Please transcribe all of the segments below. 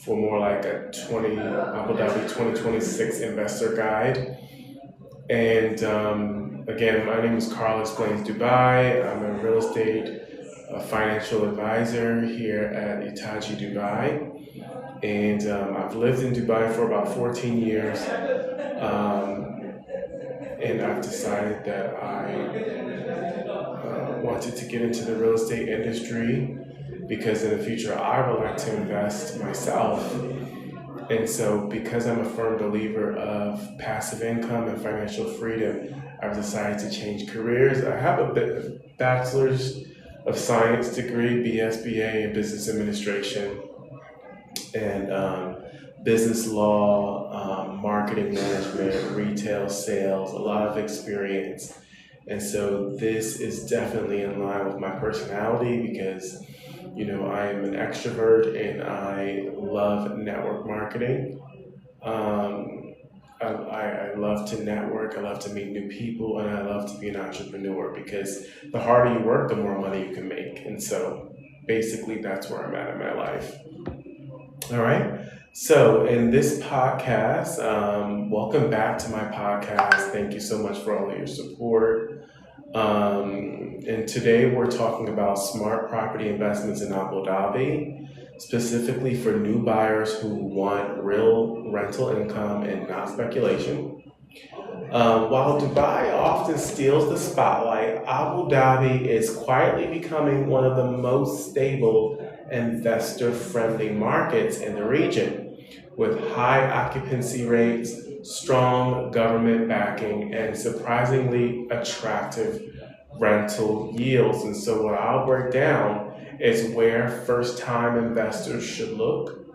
for more like a Abu Dhabi 2026 investor guide. And again, my name is Carl Explains Dubai. I'm a real estate financial advisor here at Itachi Dubai. And I've lived in Dubai for about 14 years. And I've decided that I wanted to get into the real estate industry because in the future I would like to invest myself. And so because I'm a firm believer of passive income and financial freedom, I've decided to change careers. I have a bachelor's of science degree, BSBA in business administration and business law, marketing management, retail sales, a lot of experience. And so this is definitely in line with my personality because, I am an extrovert and I love network marketing. I love to network, I love to meet new people, and I love to be an entrepreneur because the harder you work, the more money you can make. And so basically that's where I'm at in my life. All right. So in this podcast, welcome back to my podcast. Thank you so much for all of your support. And today we're talking about smart property investments in Abu Dhabi, specifically for new buyers who want real rental income and not speculation. While Dubai often steals the spotlight, Abu Dhabi is quietly becoming one of the most stable investor-friendly markets in the region, with high occupancy rates, strong government backing, and surprisingly attractive rental yields. And so what I'll break down is where first-time investors should look,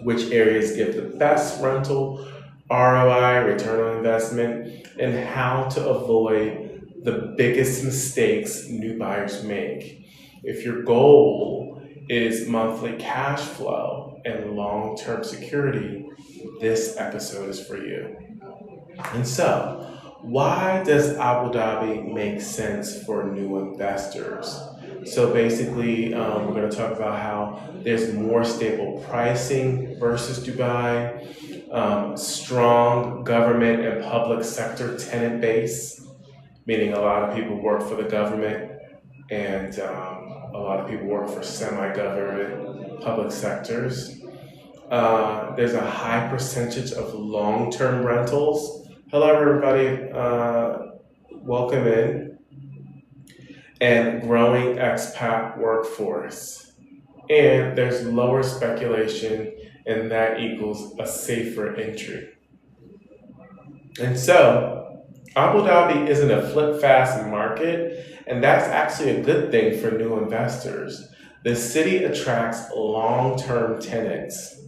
which areas give the best rental ROI, return on investment, and how to avoid the biggest mistakes new buyers make. If your goal is monthly cash flow and long-term security, this episode is for you. And so, why does Abu Dhabi make sense for new investors? So basically, we're going to talk about how there's more stable pricing versus Dubai, strong government and public sector tenant base, meaning a lot of people work for the government and a lot of people work for semi-government public sectors. There's a high percentage of long-term rentals. Hello, everybody. Welcome in. And growing expat workforce. And there's lower speculation, and that equals a safer entry. And so, Abu Dhabi isn't a flip-fast market, and that's actually a good thing for new investors. The city attracts long-term tenants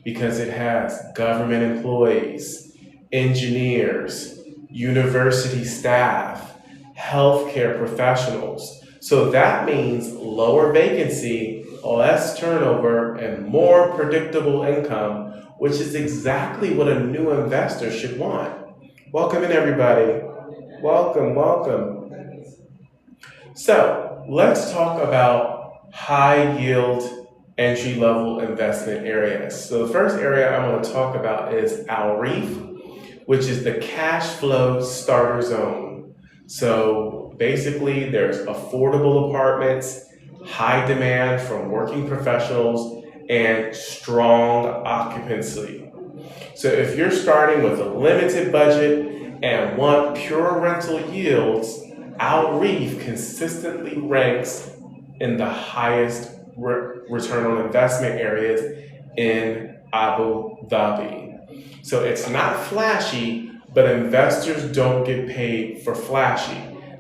because it has government employees, engineers, university staff, healthcare professionals. So that means lower vacancy, less turnover, and more predictable income, which is exactly what a new investor should want. Welcome in, everybody. Welcome. So let's talk about high yield entry-level investment areas. So the first area I want to talk about is Al Reef, which is the cash flow starter zone. So basically there's affordable apartments, high demand from working professionals, and strong occupancy. So if you're starting with a limited budget and want pure rental yields, Al Reef consistently ranks in the highest return on investment areas in Abu Dhabi. So it's not flashy, but investors don't get paid for flashy.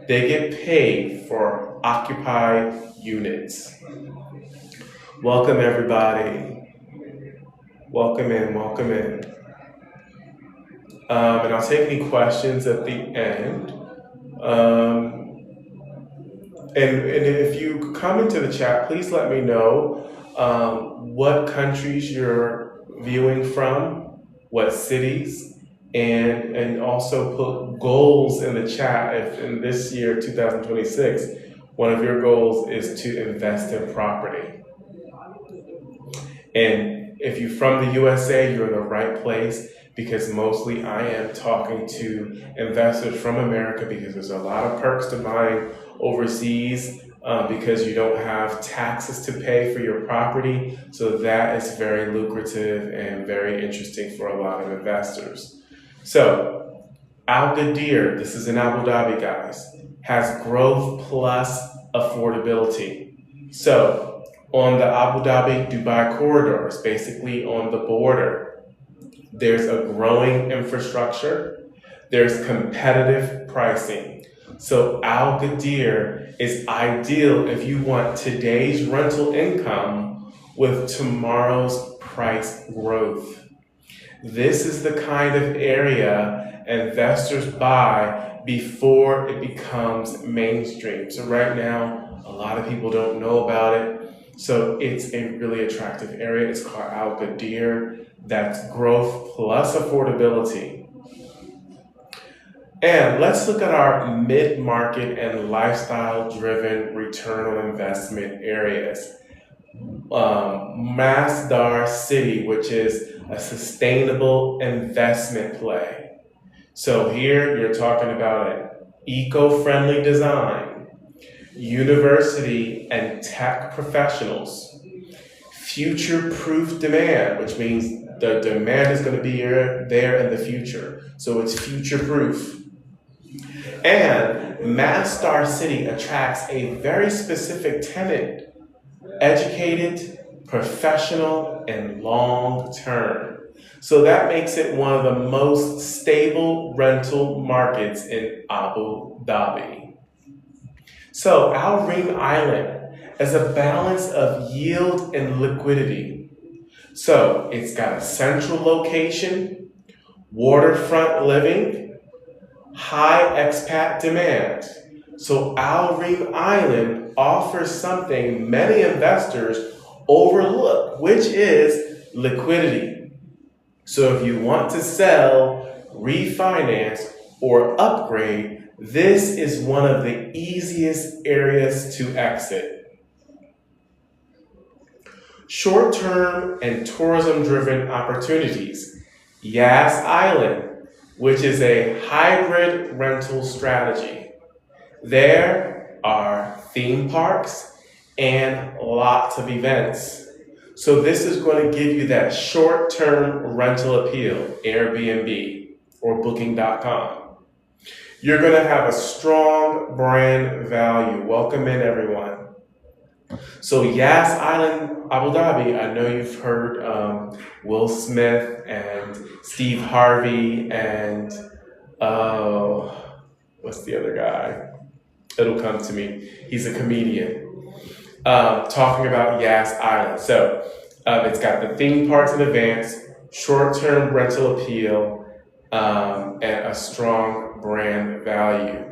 They get paid for occupied units. Welcome, everybody. Welcome in. And I'll take any questions at the end. And if you come into the chat, please let me know what countries you're viewing from, what cities, and also put goals in the chat if in this year, 2026, one of your goals is to invest in property. And If you're from the USA, you're in the right place because mostly I am talking to investors from America because there's a lot of perks to buying overseas because you don't have taxes to pay for your property. So that is very lucrative and very interesting for a lot of investors. So Al Gadir, this is in Abu Dhabi, guys, has growth plus affordability. So on the Abu Dhabi Dubai corridors, basically on the border, there's a growing infrastructure, there's competitive pricing. So Al Gadir is ideal if you want today's rental income with tomorrow's price growth. This is the kind of area investors buy before it becomes mainstream. So right now, a lot of people don't know about it. So it's a really attractive area. It's called Al Gadir. That's growth plus affordability. And let's look at our mid-market and lifestyle-driven return on investment areas. Masdar City, which is a sustainable investment play. So here you're talking about an eco-friendly design, university and tech professionals, future-proof demand, which means the demand is going to be there in the future. So it's future-proof. And Masdar City attracts a very specific tenant, educated, professional, and long-term. So that makes it one of the most stable rental markets in Abu Dhabi. So Al Reem Island is a balance of yield and liquidity. So it's got a central location, waterfront living, high expat demand. So Al Reem Island offers something many investors overlook, which is liquidity. So if you want to sell, refinance, or upgrade, this is one of the easiest areas to exit. Short-term and tourism-driven opportunities. Yas Island, which is a hybrid rental strategy. There are theme parks and lots of events. So this is going to give you that short-term rental appeal, Airbnb or Booking.com. You're going to have a strong brand value. Welcome in, everyone. So Yas Island, Abu Dhabi, I know you've heard Will Smith and Steve Harvey and what's the other guy? It'll come to me. He's a comedian talking about Yas Island. So it's got the theme parks in advance, short-term rental appeal, and a strong brand value.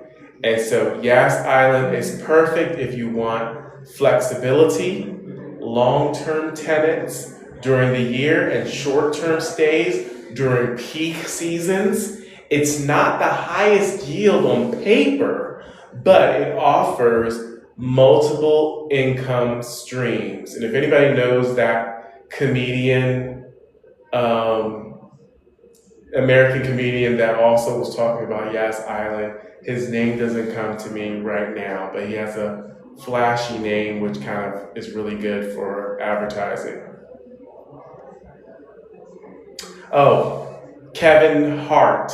And so Yas Island is perfect if you want flexibility, long-term tenants during the year, and short-term stays during peak seasons. It's not the highest yield on paper, but it offers multiple income streams. And if anybody knows that comedian, American comedian that also was talking about Yas Island, his name doesn't come to me right now, but he has a flashy name which kind of is really good for advertising. Oh, Kevin Hart,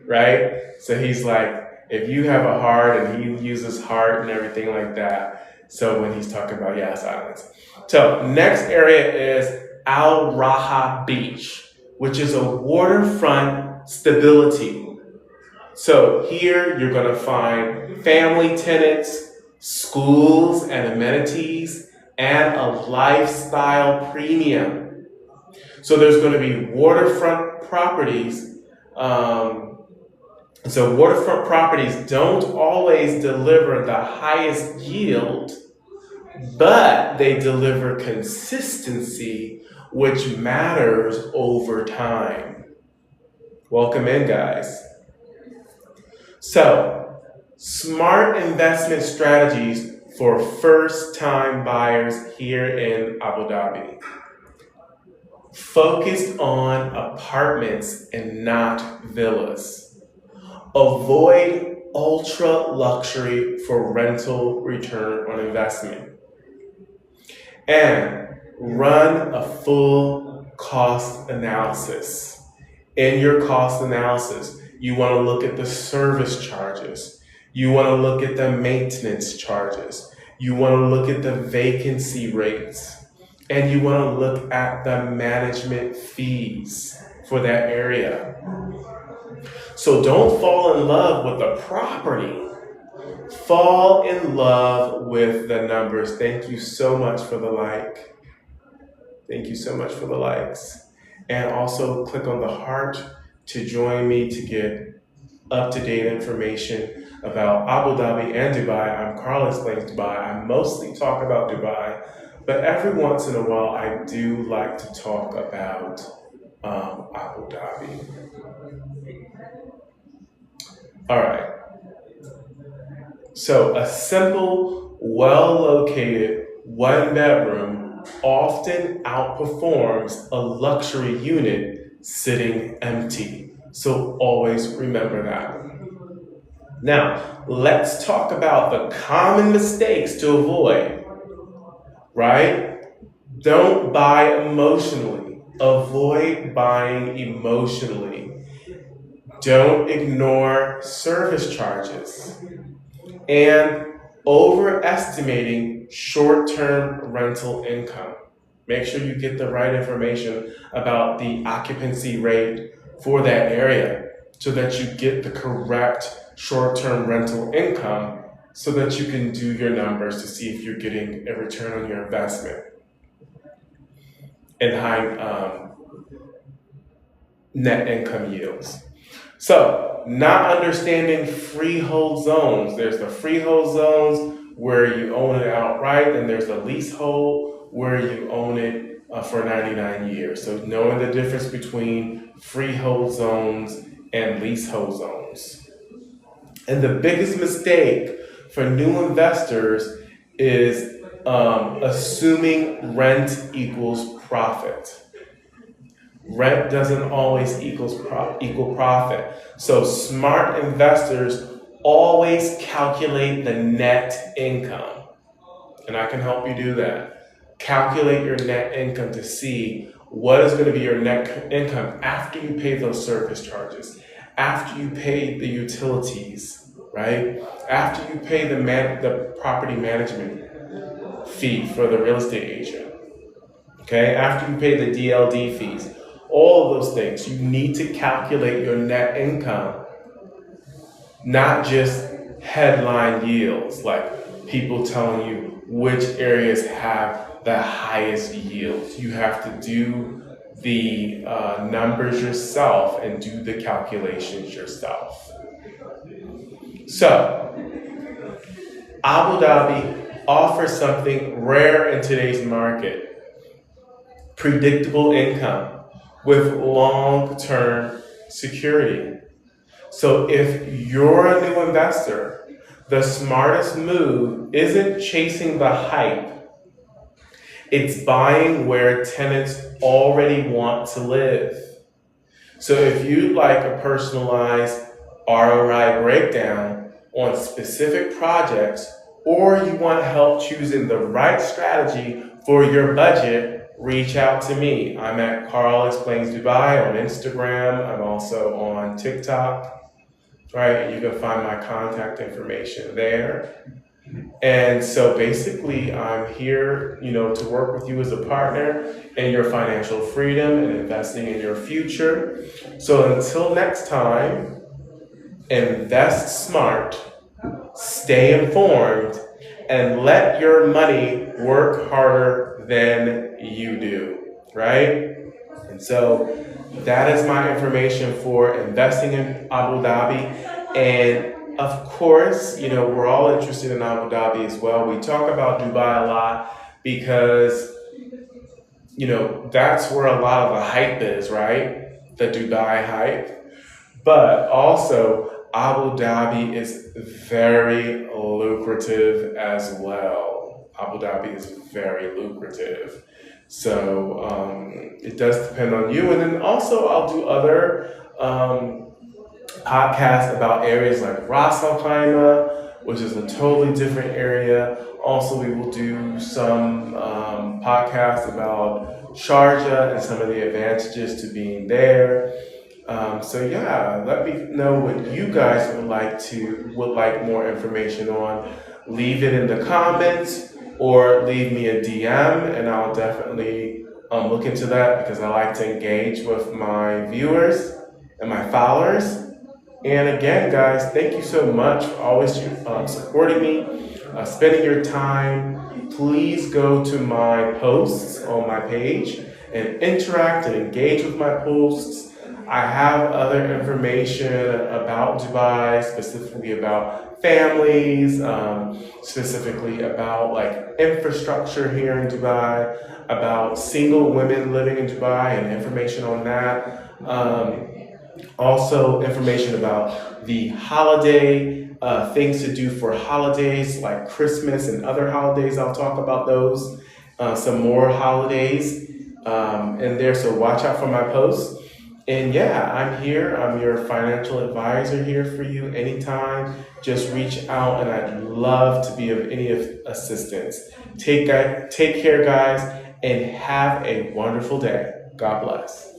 right? So he's like, if you have a heart, and he uses heart and everything like that. So when he's talking about Yas Islands. So next area is Al Raha Beach, which is a waterfront stability. So here you're going to find family tenants, schools and amenities, and a lifestyle premium. So there's going to be waterfront properties. So waterfront properties don't always deliver the highest yield, but they deliver consistency, which matters over time. Welcome in, guys. So, smart investment strategies for first-time buyers here in Abu Dhabi. Focus on apartments and not villas. Avoid ultra luxury for rental return on investment. And run a full cost analysis. In your cost analysis, you want to look at the service charges. You want to look at the maintenance charges. You want to look at the vacancy rates. And you want to look at the management fees for that area. So don't fall in love with the property. Fall in love with the numbers. Thank you so much for the like. Thank you so much for the likes. And also click on the heart to join me to get up-to-date information about Abu Dhabi and Dubai. I'm Carl Explains Dubai. I mostly talk about Dubai, but every once in a while I do like to talk about Abu Dhabi. All right. So a simple, well-located one-bedroom often outperforms a luxury unit sitting empty. So always remember that. Now, let's talk about the common mistakes to avoid, right? Don't buy emotionally. Avoid buying emotionally. Don't ignore service charges. And overestimating short-term rental income. Make sure you get the right information about the occupancy rate for that area so that you get the correct short-term rental income so that you can do your numbers to see if you're getting a return on your investment and high net income yields. So, not understanding freehold zones. There's the freehold zones where you own it outright, and there's the leasehold where you own it for 99 years. So, knowing the difference between freehold zones and leasehold zones. And the biggest mistake for new investors is assuming rent equals profit. Rent doesn't always equal profit. So smart investors always calculate the net income. And I can help you do that. Calculate your net income to see what is going to be your net income after you pay those service charges, after you pay the utilities, right? After you pay the property management fee for the real estate agent, okay? After you pay the DLD fees. All of those things, you need to calculate your net income, not just headline yields, like people telling you which areas have the highest yields. You have to do the numbers yourself and do the calculations yourself. So, Abu Dhabi offers something rare in today's market: predictable income with long-term security. So if you're a new investor, the smartest move isn't chasing the hype. It's buying where tenants already want to live. So if you'd like a personalized ROI breakdown on specific projects, or you want help choosing the right strategy for your budget, reach out to me. I'm at Carl Explains Dubai on Instagram. I'm also on TikTok, right? You can find my contact information there. And so basically, I'm here, to work with you as a partner in your financial freedom and investing in your future. So until next time, invest smart, stay informed, and let your money work harder than you do, right? And so that is my information for investing in Abu Dhabi. And of course, we're all interested in Abu Dhabi as well. We talk about Dubai a lot because, that's where a lot of the hype is, right? The Dubai hype. But also, Abu Dhabi is very lucrative as well. Abu Dhabi is very lucrative. So it does depend on you. And then also I'll do other podcasts about areas like Ras Al Khaimah, which is a totally different area. Also, we will do some podcasts about Sharjah and some of the advantages to being there. So yeah, let me know what you guys would like more information on. Leave it in the comments or leave me a DM, and I'll definitely look into that because I like to engage with my viewers and my followers. And again, guys, thank you so much for always supporting me, spending your time. Please go to my posts on my page and interact and engage with my posts. I have other information about Dubai, specifically about families, specifically about like infrastructure here in Dubai, about single women living in Dubai and information on that. Also, information about the holiday, things to do for holidays like Christmas and other holidays. I'll talk about those, some more holidays in there. So watch out for my posts. And yeah, I'm here. I'm your financial advisor here for you anytime. Just reach out, and I'd love to be of any assistance. Take care, guys, and have a wonderful day. God bless.